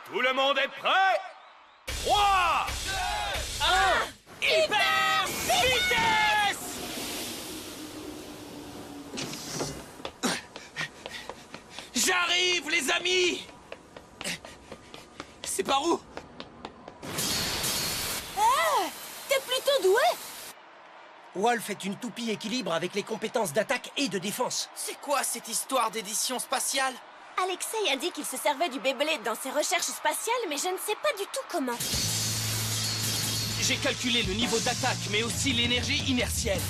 Tout le monde est prêt? 3, 2, 1, hyper vitesse! J'arrive, les amis! C'est par où? T'es plutôt doué! Wolf est une toupie équilibre avec les compétences d'attaque et de défense. C'est quoi cette histoire d'édition spatiale? Alexei a dit qu'il se servait du Beyblade dans ses recherches spatiales, mais je ne sais pas du tout comment. J'ai calculé le niveau d'attaque, mais aussi l'énergie inertielle.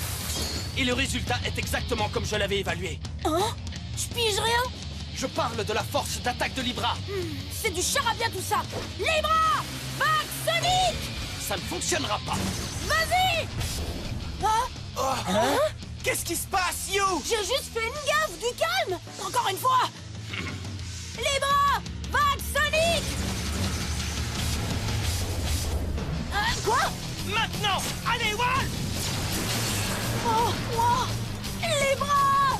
Et le résultat est exactement comme je l'avais évalué. Hein? Je pige rien? Je parle de la force d'attaque de Libra. C'est du charabia tout ça! Libra! Max Sonic! Ça ne fonctionnera pas. Vas-y! Hein? Qu'est-ce qui se passe, You? J'ai juste fait une gaffe, du calme! Encore une fois! Libra! Max Sonic! Quoi? Maintenant! Allez, Wolf! Les bras!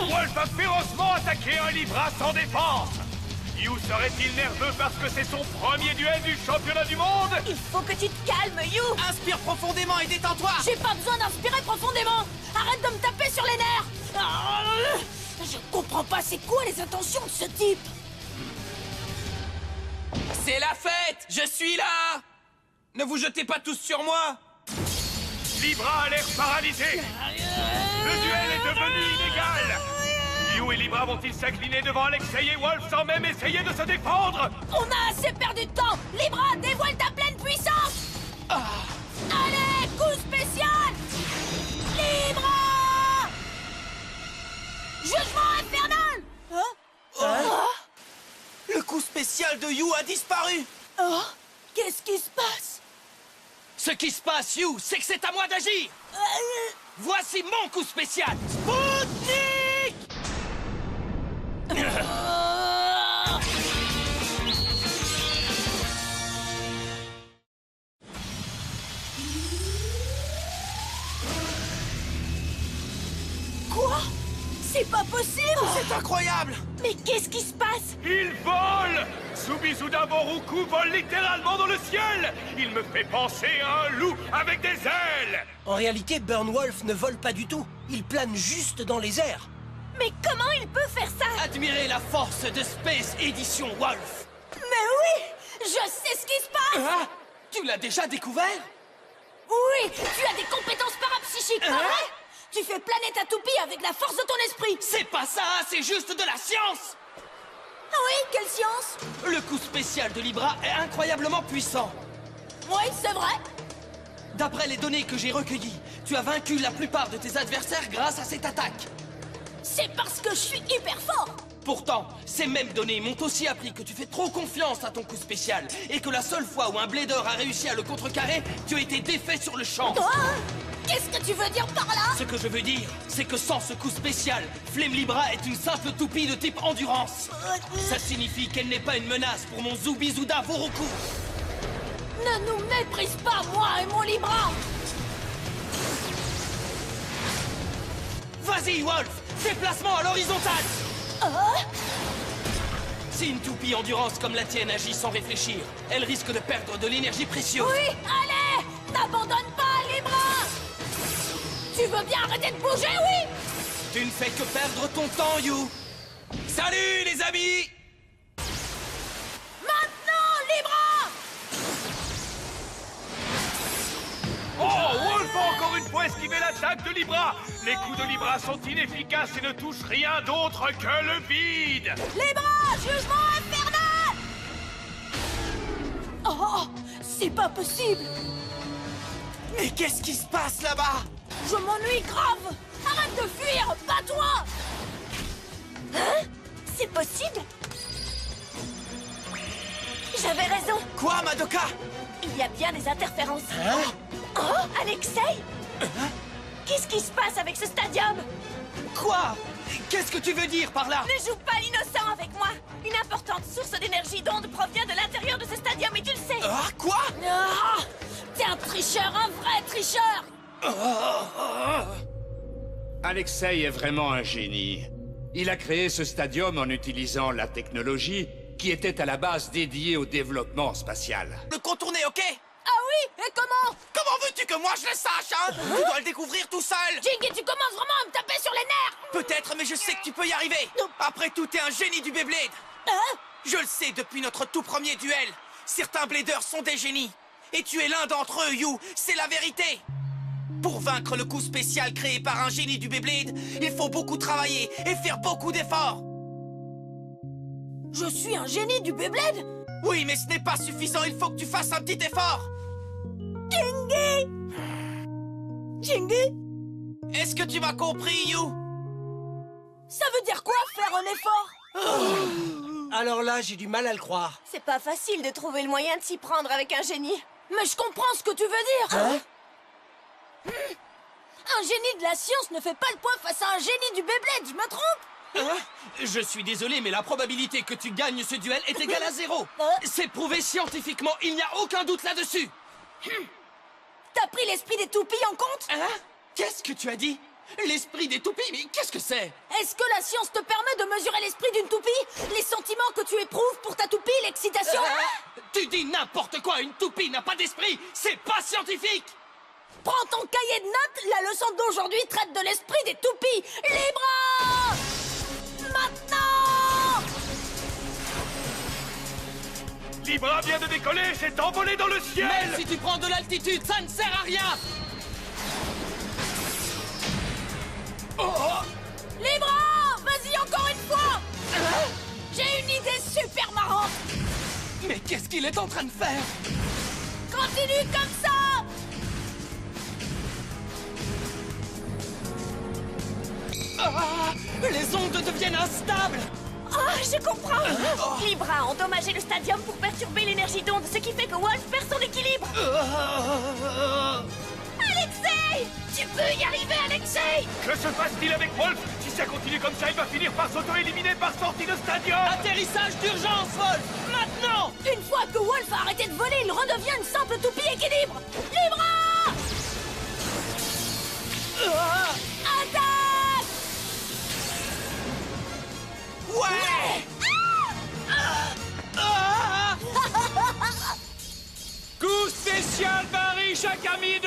Wolf a férocement attaqué un Libra sans défense! You serait-il nerveux parce que c'est son premier duel du championnat du monde? Il faut que tu te calmes, You! Inspire profondément et détends-toi! J'ai pas besoin d'inspirer profondément! Arrête de me taper sur les nerfs! Je comprends pas c'est quoi les intentions de ce type! C'est la fête! Je suis là! Ne vous jetez pas tous sur moi! Libra a l'air paralysé! Le duel est devenu inégal! You et Libra vont-ils s'incliner devant Alexei et Wolf sans même essayer de se défendre? On a assez perdu de temps! Libra, dévoile ta pleine puissance! Allez, coup spécial! Libra! Jugement infernal! Le coup spécial de You a disparu! Qu'est-ce qui se passe? Ce qui se passe, You, c'est que c'est à moi d'agir! Voici mon coup spécial! Spoutnik! Quoi? C'est pas possible! C'est incroyable! Mais qu'est-ce qui se passe? Il vole! Subizuda Boruku vole littéralement dans le ciel! Il me fait penser à un loup avec des ailes! En réalité, Burn Wolf ne vole pas du tout. Il plane juste dans les airs. Mais comment il peut faire ça? Admirez la force de Space Edition Wolf! Mais oui! Je sais ce qui se passe! Ah! Tu l'as déjà découvert? Oui! Tu as des compétences parapsychiques, pas vrai? Tu fais planer ta toupie avec la force de ton esprit! C'est pas ça, c'est juste de la science! Ah oui, quelle science? Le coup spécial de Libra est incroyablement puissant. Oui, c'est vrai! D'après les données que j'ai recueillies, tu as vaincu la plupart de tes adversaires grâce à cette attaque. C'est parce que je suis hyper fort! Pourtant, ces mêmes données m'ont aussi appris que tu fais trop confiance à ton coup spécial et que la seule fois où un blader a réussi à le contrecarrer, tu as été défait sur le champ. Qu'est-ce que tu veux dire par là? Ce que je veux dire, c'est que sans ce coup spécial, Flame Libra est une simple toupie de type endurance. Ça signifie qu'elle n'est pas une menace pour mon Zubizuda Voroku. Ne nous méprise pas, moi et mon Libra! Vas-y, Wolf! Déplacement à l'horizontale! Si une toupie endurance comme la tienne agit sans réfléchir, elle risque de perdre de l'énergie précieuse. Oui, allez! N'abandonne pas, Libra! Tu veux bien arrêter de bouger, oui? Tu ne fais que perdre ton temps, You! Salut, les amis! Maintenant, Libra! Oh, Wolf a encore une fois esquivé l'attaque de Libra! Les coups de Libra sont inefficaces et ne touchent rien d'autre que le vide! Libra, jugement infernal! Oh, c'est pas possible! Mais qu'est-ce qui se passe là-bas? Je m'ennuie grave! Arrête de fuir! Bats-toi! Hein? C'est possible? J'avais raison! Quoi, Madoka? Il y a bien des interférences. Oh, Alexei? Qu'est-ce qui se passe avec ce stadium? Quoi? Qu'est-ce que tu veux dire par là? Ne joue pas l'innocent avec moi! Une importante source d'énergie d'onde provient de l'intérieur de ce stadium et tu le sais! Ah, quoi? Ah, t'es un tricheur, un vrai tricheur! Alexei est vraiment un génie. Il a créé ce stadium en utilisant la technologie qui était à la base dédié au développement spatial. Le contourner, ok? Ah oui? Et comment? Comment veux-tu que moi je le sache, hein? Tu dois le découvrir tout seul! Jingy, tu commences vraiment à me taper sur les nerfs! Peut-être, mais je sais que tu peux y arriver! Après tout, t'es un génie du Beyblade! Hein? Je le sais depuis notre tout premier duel! Certains bladers sont des génies! Et tu es l'un d'entre eux, You! C'est la vérité! Pour vaincre le coup spécial créé par un génie du Beyblade, il faut beaucoup travailler et faire beaucoup d'efforts! Je suis un génie du Beyblade? Oui, mais ce n'est pas suffisant, il faut que tu fasses un petit effort! Jingy! Jingy? Est-ce que tu m'as compris, You? Ça veut dire quoi, faire un effort? Alors là, j'ai du mal à le croire. C'est pas facile de trouver le moyen de s'y prendre avec un génie. Mais je comprends ce que tu veux dire! Hein? Un génie de la science ne fait pas le point face à un génie du Beyblade, je me trompe? Hein? Je suis désolé, mais la probabilité que tu gagnes ce duel est égale à 0. C'est prouvé scientifiquement, il n'y a aucun doute là-dessus. T'as pris l'esprit des toupies en compte? Hein? Qu'est-ce que tu as dit? L'esprit des toupies, mais qu'est-ce que c'est? Est-ce que la science te permet de mesurer l'esprit d'une toupie? Les sentiments que tu éprouves pour ta toupie, l'excitation? Tu dis n'importe quoi, une toupie n'a pas d'esprit, c'est pas scientifique! Prends ton cahier de notes, la leçon d'aujourd'hui traite de l'esprit des toupies. Les bras! Maintenant! Libra vient de décoller, s'est envolé dans le ciel. Mais si tu prends de l'altitude, ça ne sert à rien! Les bras! Vas-y encore une fois! J'ai une idée super marrante! Mais qu'est-ce qu'il est en train de faire? Continue comme ça! Ah, les ondes deviennent instables! Ah, je comprends! Libra a endommagé le stadium pour perturber l'énergie d'onde, ce qui fait que Wolf perd son équilibre! Alexei! Tu peux y arriver, Alexei! Que se passe-t-il avec Wolf? Si ça continue comme ça, il va finir par s'auto-éliminer par sortie de stadium. Atterrissage d'urgence, Wolf! Maintenant! Une fois que Wolf a arrêté de voler, il redevient une simple toupie équilibre! Les bras! Attaque! Ouais! Ah! Coup spécial Barry Shakami